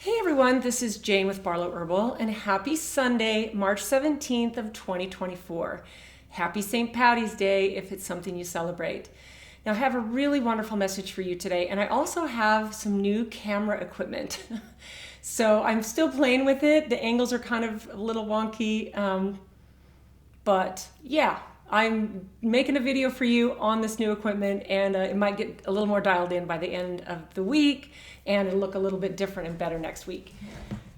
Hey everyone, this is Jane with Barlow Herbal, and happy Sunday, March 17th of 2024. Happy St. Patty's Day if it's something you celebrate. Now I have a really wonderful message for you today, and I also have some new camera equipment. So I'm still playing with it. The angles are kind of a little wonky, but yeah, I'm making a video for you on this new equipment, and it might get a little more dialed in by the end of the week, and it'll look a little bit different and better next week.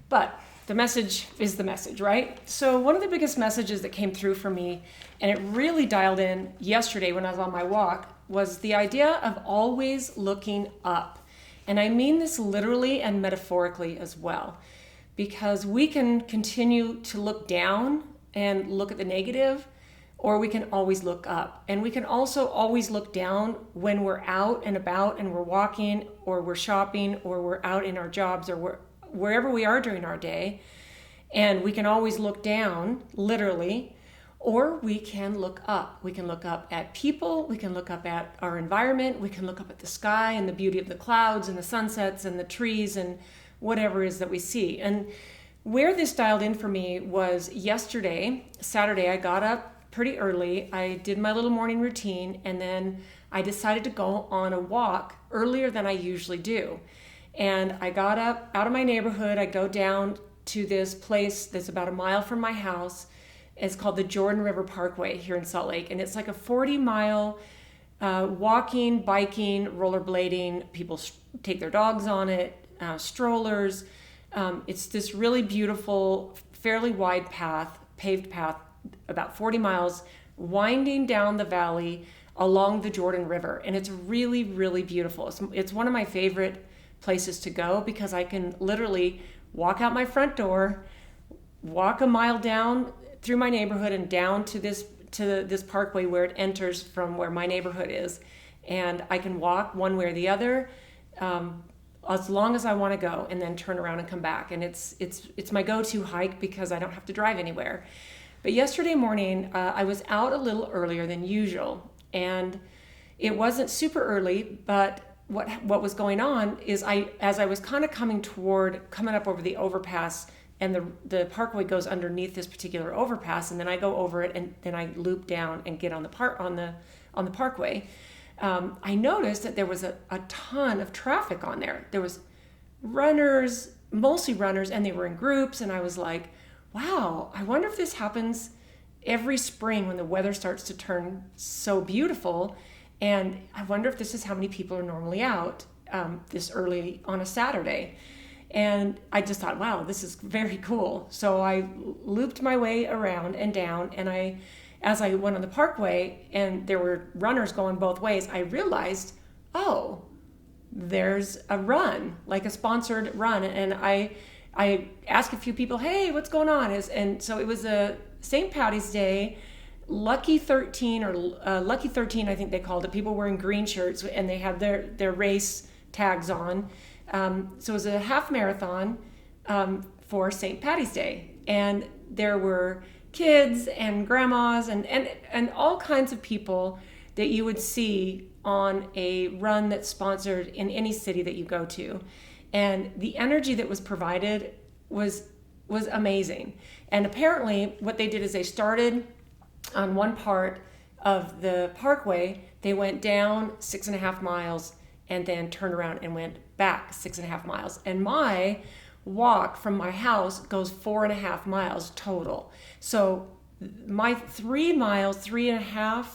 But the message is the message, right? So one of the biggest messages that came through for me, and it really dialed in yesterday when I was on my walk, was the idea of always looking up. And I mean this literally and metaphorically as well, because we can continue to look down and look at the negative, or we can always look up. And we can also always look down when we're out and about and we're walking or we're shopping or we're out in our jobs or wherever we are during our day. And we can always look down, literally, or we can look up. We can look up at people, we can look up at our environment, we can look up at the sky and the beauty of the clouds and the sunsets and the trees and whatever it is that we see. And where this dialed in for me was yesterday, Saturday, I got up pretty early. I did my little morning routine, and then I decided to go on a walk earlier than I usually do. And I got up out of my neighborhood. I go down to this place that's about a mile from my house. It's called the Jordan River Parkway here in Salt Lake, and it's like a 40-mile walking, biking, rollerblading. People take their dogs on it, strollers. It's this really beautiful, fairly wide path, paved path, about 40 miles, winding down the valley along the Jordan River. And it's really, really beautiful. It's one of my favorite places to go because I can literally walk out my front door, walk a mile down through my neighborhood and down to this parkway where it enters from where my neighborhood is. And I can walk one way or the other as long as I want to go, and then turn around and come back. And it's my go-to hike because I don't have to drive anywhere. But yesterday morning, I was out a little earlier than usual, and it wasn't super early, but what was going on is as I was kind of coming up over the overpass, and the parkway goes underneath this particular overpass, and then I go over it, and then I loop down and get on the parkway. I noticed that there was a ton of traffic on there. There was runners, mostly runners, and they were in groups, and I was like, wow, I wonder if this happens every spring when the weather starts to turn so beautiful. And I wonder if this is how many people are normally out this early on a Saturday. And I just thought, wow, this is very cool. So I looped my way around and down, and as I went on the parkway and there were runners going both ways, I realized, oh, there's a run, like a sponsored run. And I asked a few people, hey, what's going on? And so it was a St. Patty's Day, Lucky 13, I think they called it. People wearing green shirts, and they had their race tags on. So it was a half marathon for St. Patty's Day. And there were kids and grandmas and all kinds of people that you would see on a run that's sponsored in any city that you go to. And the energy that was provided was amazing. And apparently what they did is they started on one part of the parkway, they went down 6.5 miles and then turned around and went back 6.5 miles. And my walk from my house goes 4.5 miles total. So my 3 miles, 3.5,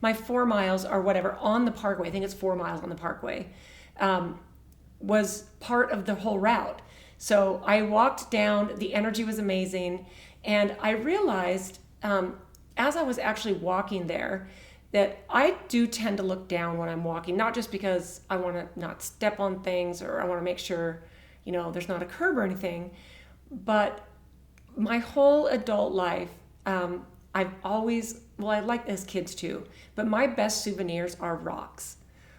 my 4 miles or whatever on the parkway, I think it's 4 miles on the parkway, was part of the whole route. So I walked down, the energy was amazing, and I realized as I was actually walking there that I do tend to look down when I'm walking, not just because I want to not step on things or I want to make sure, there's not a curb or anything, but my whole adult life, I've always, I like as kids too, but my best souvenirs are rocks.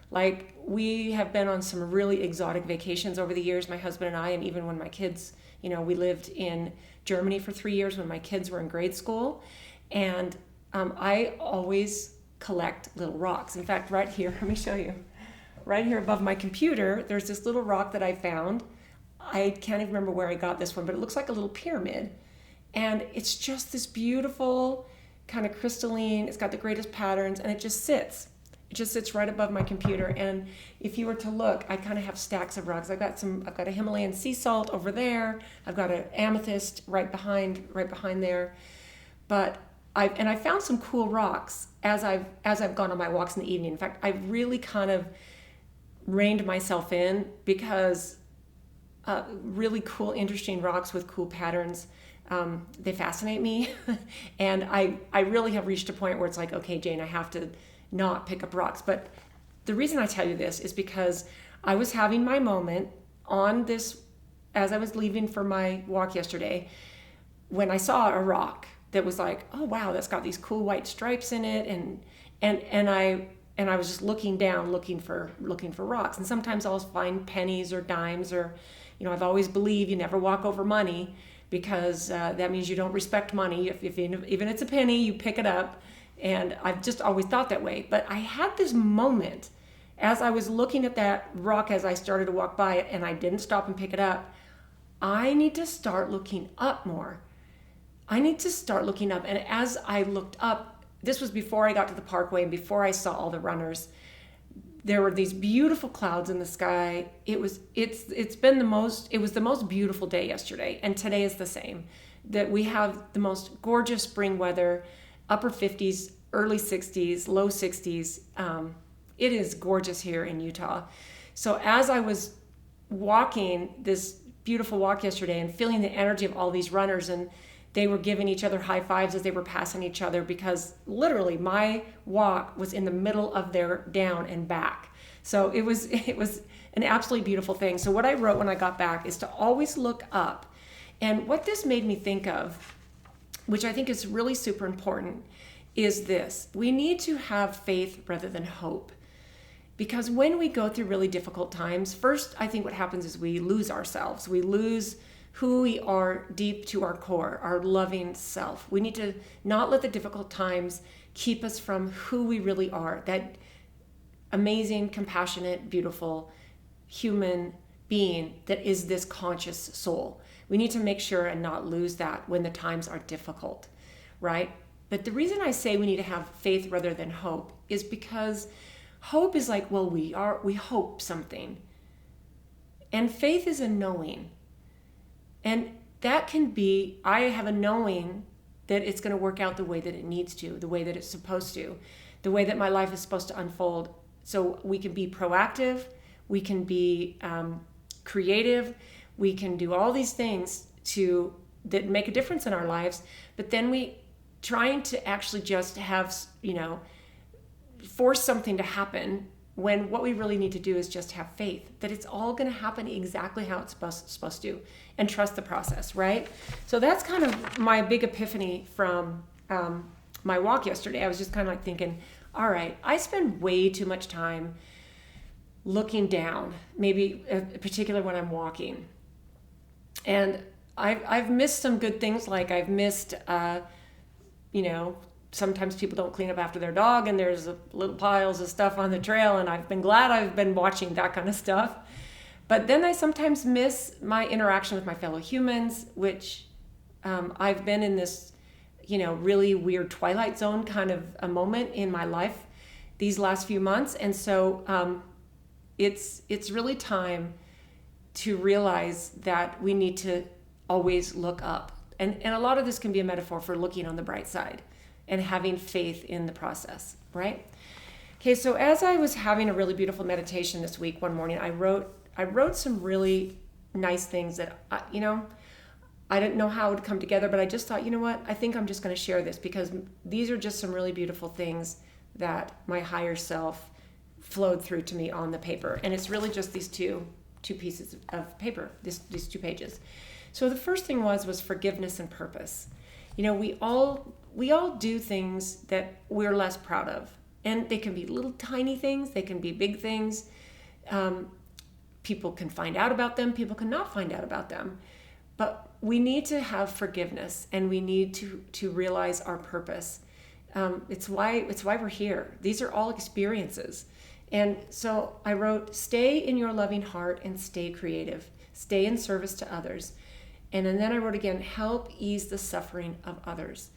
Like, we have been on some really exotic vacations over the years, my husband and I, and even when my kids, we lived in Germany for 3 years when my kids were in grade school. And I always collect little rocks. In fact, right here, let me show you. Right here above my computer, there's this little rock that I found. I can't even remember where I got this one, but it looks like a little pyramid. And it's just this beautiful kind of crystalline, it's got the greatest patterns, and it just sits. It just sits right above my computer. And if you were to look, I kind of have stacks of rocks. I've got a Himalayan sea salt over there. I've got an amethyst right behind there. But I found some cool rocks as I've gone on my walks in the evening. In fact, I've really kind of reined myself in because really cool, interesting rocks with cool patterns. They fascinate me. And I really have reached a point where it's like, okay, Jane, I have to not pick up rocks. But the reason I tell you this is because I was having my moment on this, as I was leaving for my walk yesterday, when I saw a rock that was like, oh wow, that's got these cool white stripes in it, and I was just looking down, looking for rocks. And sometimes I'll find pennies or dimes, or I've always believed you never walk over money, because that means you don't respect money. If even it's a penny, you pick it up. And I've just always thought that way. But I had this moment as I was looking at that rock as I started to walk by it, and I didn't stop and pick it up. I need to start looking up more. I need to start looking up. And as I looked up, this was before I got to the parkway and before I saw all the runners, there were these beautiful clouds in the sky. It was the most beautiful day yesterday, and today is the same. That we have the most gorgeous spring weather, upper 50s, early 60s, low 60s. It is gorgeous here in Utah. So as I was walking this beautiful walk yesterday and feeling the energy of all these runners, and they were giving each other high fives as they were passing each other, because literally my walk was in the middle of their down and back. So it was an absolutely beautiful thing. So what I wrote when I got back is to always look up. And what this made me think of, which I think is really super important, is this. We need to have faith rather than hope. Because when we go through really difficult times, first, I think what happens is we lose ourselves. We lose who we are deep to our core, our loving self. We need to not let the difficult times keep us from who we really are, that amazing, compassionate, beautiful human being that is this conscious soul. We need to make sure and not lose that when the times are difficult, right? But the reason I say we need to have faith rather than hope is because hope is like, well, we hope something. And faith is a knowing. And that can be, I have a knowing that it's going to work out the way that it needs to, the way that it's supposed to, the way that my life is supposed to unfold. So we can be proactive, we can be creative, we can do all these things that make a difference in our lives, but then we trying to actually just have, force something to happen, when what we really need to do is just have faith that it's all going to happen exactly how it's supposed to, and trust the process, right? So that's kind of my big epiphany from my walk yesterday. I was just kind of like thinking, all right, I spend way too much time looking down, maybe in particular when I'm walking. And I've missed some good things, like I've missed, sometimes people don't clean up after their dog and there's little piles of stuff on the trail, and I've been glad I've been watching that kind of stuff. But then I sometimes miss my interaction with my fellow humans, which I've been in this, really weird twilight zone kind of a moment in my life these last few months. And so it's really time to realize that we need to always look up. And a lot of this can be a metaphor for looking on the bright side and having faith in the process, right? Okay, so as I was having a really beautiful meditation this week, one morning, I wrote some really nice things that, I didn't know how it would come together, but I just thought, you know what? I think I'm just going to share this, because these are just some really beautiful things that my higher self flowed through to me on the paper. And it's really just these two pieces of paper, these 2 pages. So the first thing was forgiveness and purpose. We all do things that we're less proud of. And they can be little tiny things, they can be big things. People can find out about them, people cannot find out about them. But we need to have forgiveness, and we need to realize our purpose. It's why we're here. These are all experiences. And so I wrote, stay in your loving heart and stay creative. stay in service to others. And then I wrote again, help ease the suffering of others.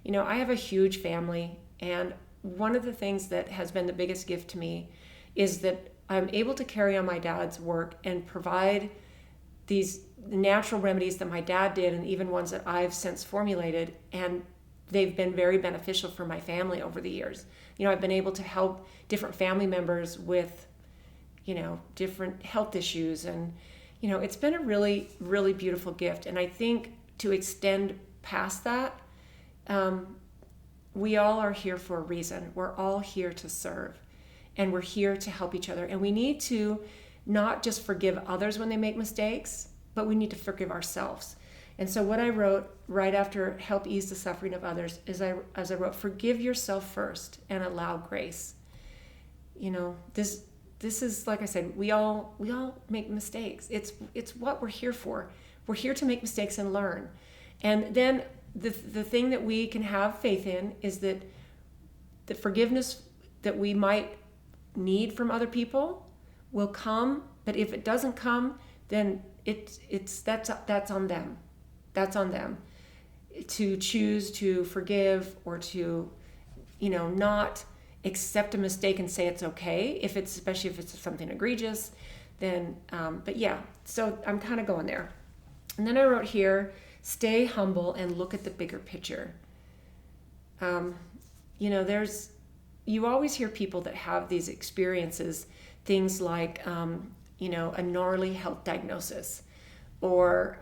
I have a huge family, and one of the things that has been the biggest gift to me is that I'm able to carry on my dad's work and provide these natural remedies that my dad did, and even ones that I've since formulated, and they've been very beneficial for my family over the years. I've been able to help different family members with, different health issues, and, it's been a really, really beautiful gift. And I think to extend past that, we all are here for a reason. We're all here to serve, and we're here to help each other. And we need to not just forgive others when they make mistakes, but we need to forgive ourselves. And so what I wrote right after help ease the suffering of others is I wrote, forgive yourself first and allow grace. This is, like I said, we all make mistakes. It's what we're here for. We're here to make mistakes and learn. And then the thing that we can have faith in is that the forgiveness that we might need from other people will come, but if it doesn't come, then that's on them. That's on them to choose to forgive or to, not accept a mistake and say it's okay, especially if it's something egregious, then, but yeah, so I'm kind of going there. And then I wrote here, stay humble and look at the bigger picture. You always hear people that have these experiences, things like, a gnarly health diagnosis, or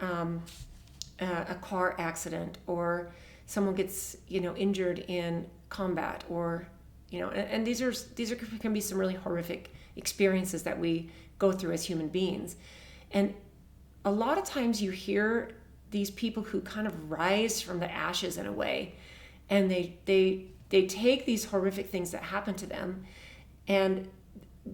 a car accident, or someone gets, injured in combat, or, and these can be some really horrific experiences that we go through as human beings. And a lot of times you hear these people who kind of rise from the ashes in a way, and they take these horrific things that happen to them, and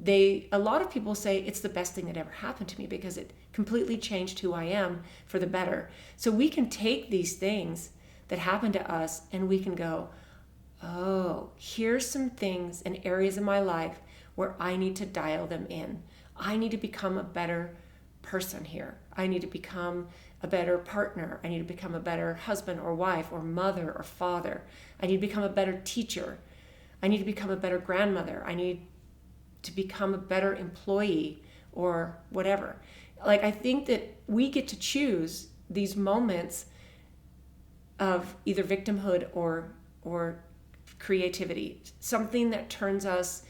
a lot of people say it's the best thing that ever happened to me because it completely changed who I am for the better. So we can take these things that happen to us and we can go, oh, here's some things and areas in my life where I need to dial them in. I need to become a better person here. I need to become a better partner. I need to become a better husband or wife or mother or father. I need to become a better teacher. I need to become a better grandmother. I need to become a better employee or whatever. Like, I think that we get to choose these moments of either victimhood or creativity, something that turns us,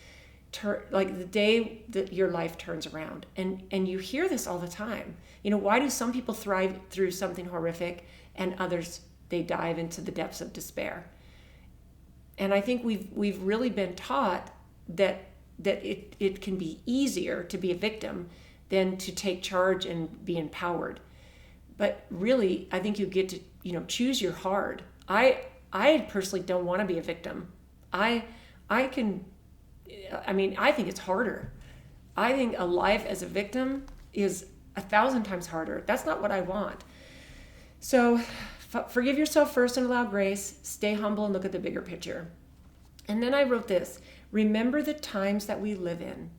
like the day that your life turns around. And you hear this all the time. Why do some people thrive through something horrific and others, they dive into the depths of despair? And I think we've really been taught that it can be easier to be a victim than to take charge and be empowered. But really, I think you get to, choose your hard. I personally don't want to be a victim. I think it's harder. I think a life as a victim is 1,000 times harder. That's not what I want. So forgive yourself first and allow grace. Stay humble and look at the bigger picture. And then I wrote this, remember the times that we live in.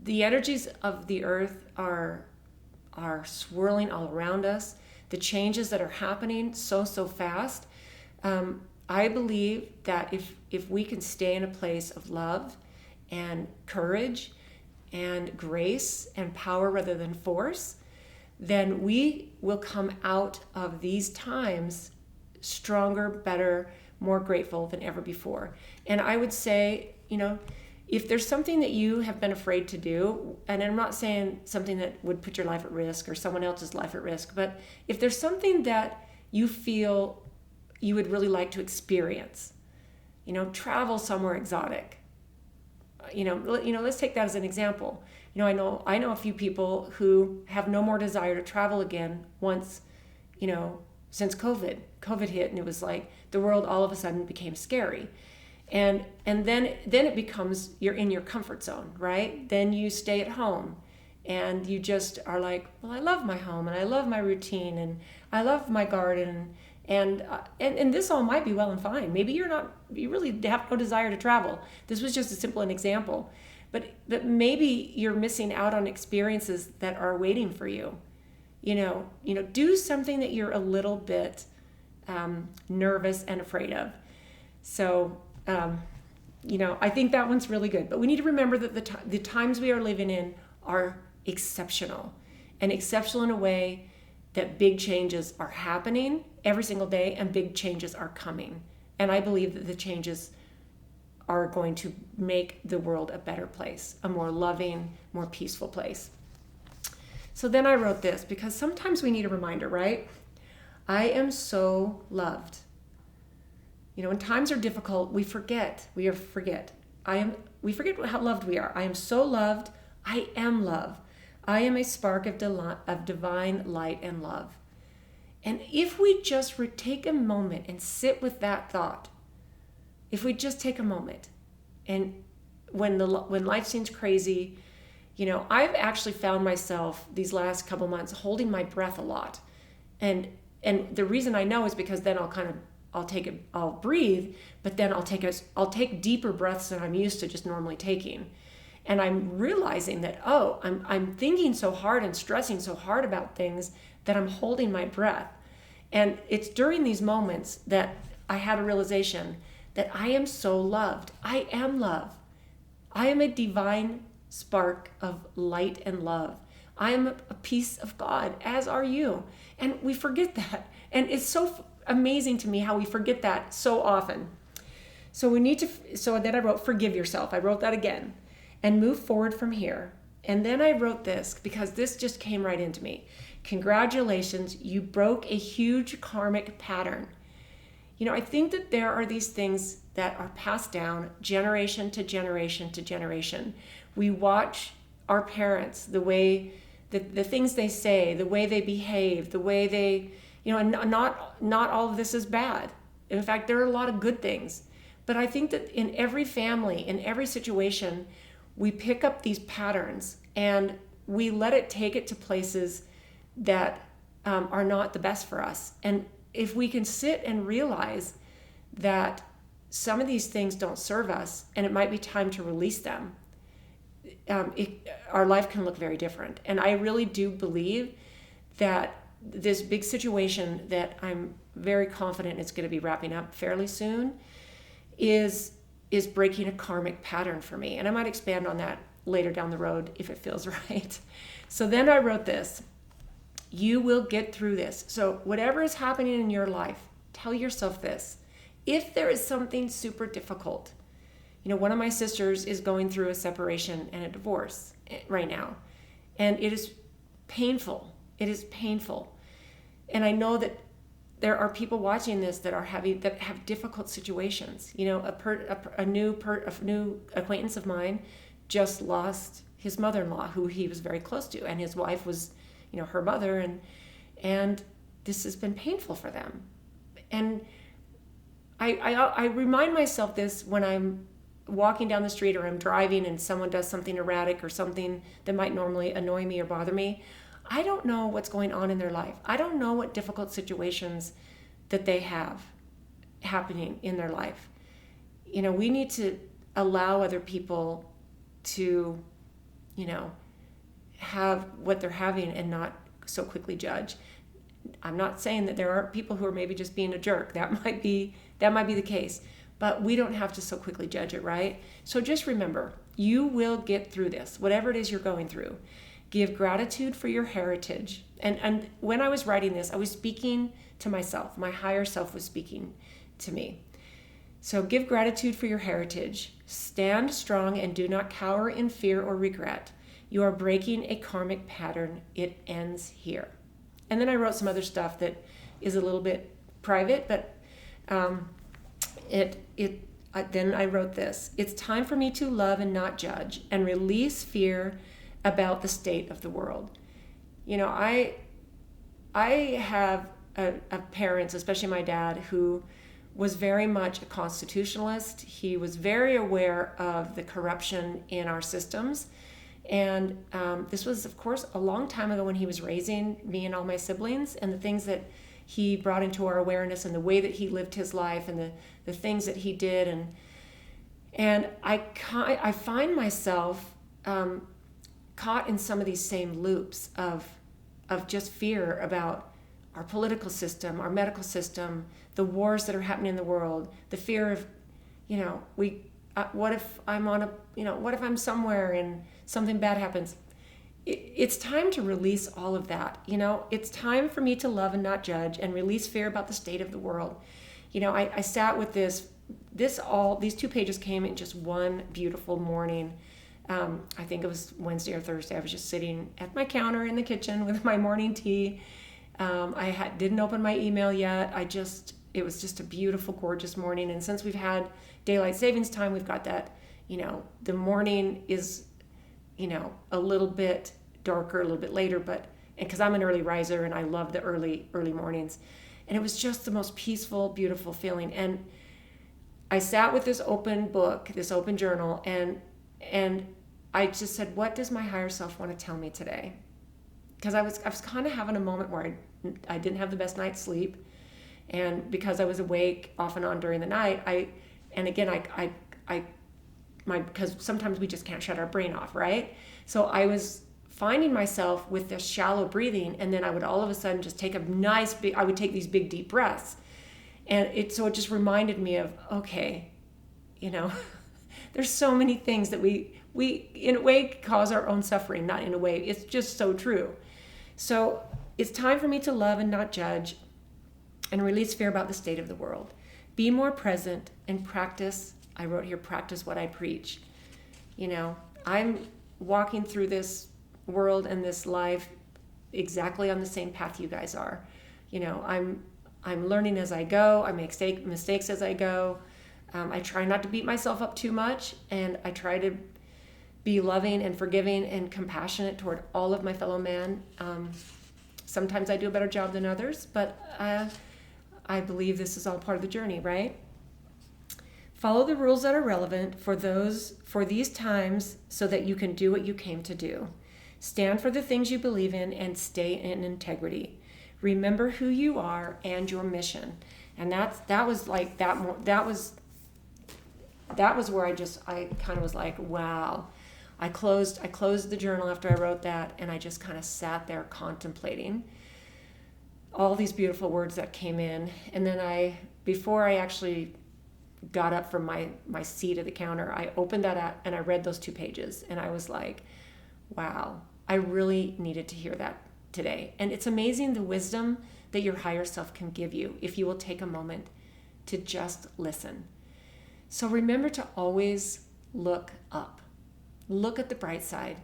The energies of the earth are swirling all around us. The changes that are happening so fast. I believe that if we can stay in a place of love and courage and grace and power rather than force, then we will come out of these times stronger, better, more grateful than ever before. And I would say, if there's something that you have been afraid to do, and I'm not saying something that would put your life at risk or someone else's life at risk, but if there's something that you feel you would really like to experience, travel somewhere exotic, let's take that as an example. I know a few people who have no more desire to travel again once, since COVID hit, and it was like the world all of a sudden became scary. And then it becomes, you're in your comfort zone, right? Then you stay at home and you just are like, well, I love my home and I love my routine and I love my garden. And this all might be well and fine. Maybe you really have no desire to travel. This was just a simple an example. But maybe you're missing out on experiences that are waiting for you. Do something that you're a little bit nervous and afraid of. So, I think that one's really good. But we need to remember that the times we are living in are exceptional, and exceptional in a way that big changes are happening every single day and big changes are coming. And I believe that the changes are going to make the world a better place, a more loving, more peaceful place. So then I wrote this because sometimes we need a reminder, right? I am so loved. When times are difficult, we forget how loved we are. I am so loved. I am love. I am a spark of divine light and love. And if we just take a moment and sit with that thought, if we just take a moment, and when life seems crazy, I've actually found myself these last couple months holding my breath a lot, and the reason I know is because then I'll breathe, but then I'll take deeper breaths than I'm used to just normally taking. And I'm realizing that, I'm thinking so hard and stressing so hard about things that I'm holding my breath. And it's during these moments that I had a realization that I am so loved. I am love. I am a divine spark of light and love. I am a piece of God, as are you. And we forget that. And it's so amazing to me how we forget that so often. So then I wrote, forgive yourself. I wrote that again. And move forward from here. And then I wrote this because this just came right into me. Congratulations, you broke a huge karmic pattern. I think that there are these things that are passed down generation to generation to generation. We watch our parents, the way, the things they say, the way they behave, the way they, and not all of this is bad. In fact, there are a lot of good things. But I think that in every family, in every situation, we pick up these patterns and we let it take it to places that are not the best for us. And if we can sit and realize that some of these things don't serve us and it might be time to release them, our life can look very different. And I really do believe that this big situation that I'm very confident it's going to be wrapping up fairly soon is breaking a karmic pattern for me. And I might expand on that later down the road if it feels right. So then I wrote this. You will get through this. So whatever is happening in your life, tell yourself this. If there is something super difficult, one of my sisters is going through a separation and a divorce right now. And it is painful. It is painful. And I know that there are people watching this that have difficult situations. A new acquaintance of mine just lost his mother-in-law, who he was very close to, and his wife was, her mother, and this has been painful for them. And I remind myself this when I'm walking down the street or I'm driving and someone does something erratic or something that might normally annoy me or bother me. I don't know what's going on in their life. I don't know what difficult situations that they have happening in their life. We need to allow other people to, have what they're having and not so quickly judge. I'm not saying that there aren't people who are maybe just being a jerk. That might be the case. But we don't have to so quickly judge it, right? So just remember, you will get through this, whatever it is you're going through. Give gratitude for your heritage. And when I was writing this, I was speaking to myself. My higher self was speaking to me. So give gratitude for your heritage. Stand strong and do not cower in fear or regret. You are breaking a karmic pattern. It ends here. And then I wrote some other stuff that is a little bit private, but then I wrote this. It's time for me to love and not judge and release fear about the state of the world. I have a parents, especially my dad, who was very much a constitutionalist. He was very aware of the corruption in our systems. And this was, of course, a long time ago when he was raising me and all my siblings, and the things that he brought into our awareness and the way that he lived his life and the things that he did. And I find myself caught in some of these same loops of just fear about our political system, our medical system, the wars that are happening in the world, the fear of, what if I'm what if I'm somewhere and something bad happens? It's time to release all of that. It's time for me to love and not judge and release fear about the state of the world. I sat with these 2 pages came in just one beautiful morning. I think it was Wednesday or Thursday. I was just sitting at my counter in the kitchen with my morning tea. I didn't open my email yet. It was just a beautiful, gorgeous morning. And since we've had daylight savings time, we've got that, the morning is, a little bit darker, a little bit later, but because I'm an early riser and I love the early mornings. And it was just the most peaceful, beautiful feeling. And I sat with this open book, this open journal, and I just said, what does my higher self want to tell me today? Because I was kind of having a moment where I didn't have the best night's sleep. And because I was awake off and on during the night, because sometimes we just can't shut our brain off, right? So I was finding myself with this shallow breathing, and then I would all of a sudden just take I would take these big deep breaths. And it just reminded me of, okay, there's so many things that we in a way cause our own suffering, not in a way, it's just so true. So it's time for me to love and not judge and release fear about the state of the world. Be more present and practice. I wrote here, practice what I preach. I'm walking through this world and this life exactly on the same path you guys are. I'm learning as I go. I make mistakes as I go. I try not to beat myself up too much, and I try to be loving and forgiving and compassionate toward all of my fellow man. Sometimes I do a better job than others, but I believe this is all part of the journey, right? Follow the rules that are relevant for these times so that you can do what you came to do. Stand for the things you believe in and stay in integrity. Remember who you are and your mission. And that was where I kind of was like, wow. I closed the journal after I wrote that, and I just kind of sat there contemplating all these beautiful words that came in. And then before I actually got up from my seat at the counter, I opened that up and I read those 2 pages, and I was like, wow, I really needed to hear that today. And it's amazing the wisdom that your higher self can give you if you will take a moment to just listen. So remember to always look up. Look at the bright side.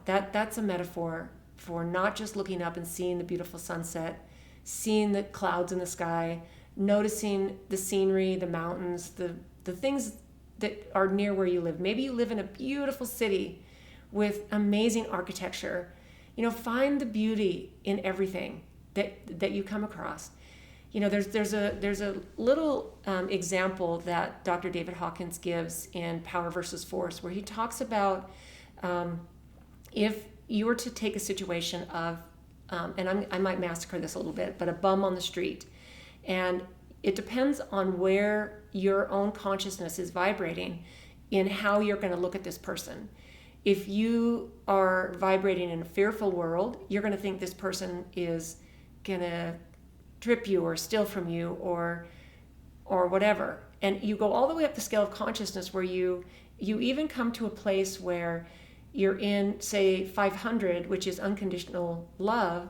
That's a metaphor for not just looking up and seeing the beautiful sunset, seeing the clouds in the sky, noticing the scenery, the mountains, the things that are near where you live. Maybe you live in a beautiful city with amazing architecture. Find the beauty in everything that you come across. There's a little example that Dr. David Hawkins gives in Power versus Force, where he talks about if you were to take a situation of, and I might massacre this a little bit, but a bum on the street, and it depends on where your own consciousness is vibrating in how you're going to look at this person. If you are vibrating in a fearful world, you're going to think this person is going to trip you or steal from you or whatever. And you go all the way up the scale of consciousness where you even come to a place where you're in, say, 500, which is unconditional love,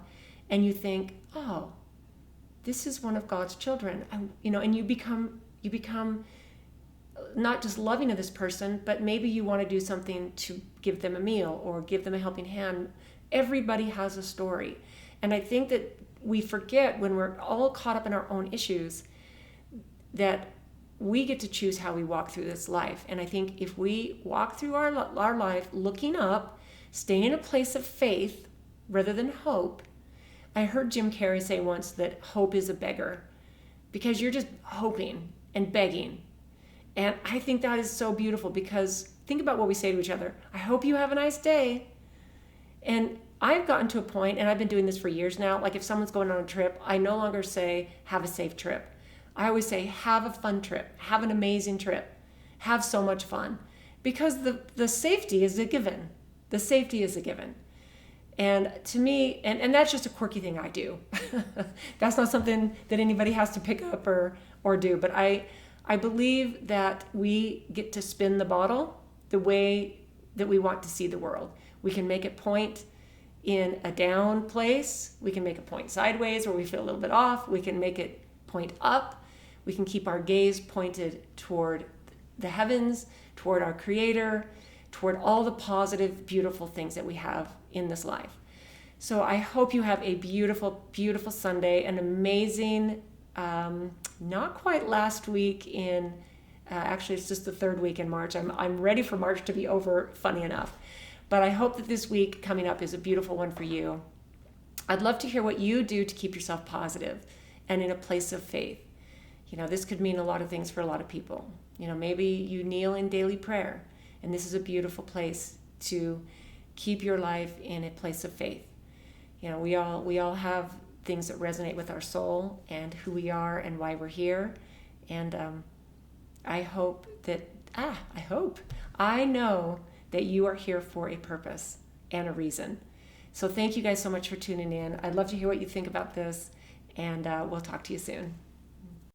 and you think, oh, this is one of God's children. And you become not just loving of this person, but maybe you want to do something to give them a meal or give them a helping hand. Everybody has a story. And I think that we forget when we're all caught up in our own issues that we get to choose how we walk through this life. And I think if we walk through our life looking up, staying in a place of faith rather than hope. I heard Jim Carrey say once that hope is a beggar, because you're just hoping and begging. And I think that is so beautiful, because think about what we say to each other. I hope you have a nice day. And I've gotten to a point, and I've been doing this for years now, like if someone's going on a trip, I no longer say, have a safe trip. I always say, have a fun trip, have an amazing trip, have so much fun, because the safety is a given. The safety is a given. And to me, and that's just a quirky thing I do. That's not something that anybody has to pick up or do. But I believe that we get to spin the bottle the way that we want to see the world. We can make it point in a down place. We can make it point sideways where we feel a little bit off. We can make it point up. We can keep our gaze pointed toward the heavens, toward our Creator, toward all the positive, beautiful things that we have in this life. So I hope you have a beautiful, beautiful Sunday, an amazing, not quite last week in, actually it's just the third week in March. I'm ready for March to be over, funny enough. But I hope that this week coming up is a beautiful one for you. I'd love to hear what you do to keep yourself positive and in a place of faith. This could mean a lot of things for a lot of people. Maybe you kneel in daily prayer, and this is a beautiful place to keep your life in a place of faith. We all have things that resonate with our soul and who we are and why we're here. And I know that you are here for a purpose and a reason. So thank you guys so much for tuning in. I'd love to hear what you think about this, and we'll talk to you soon.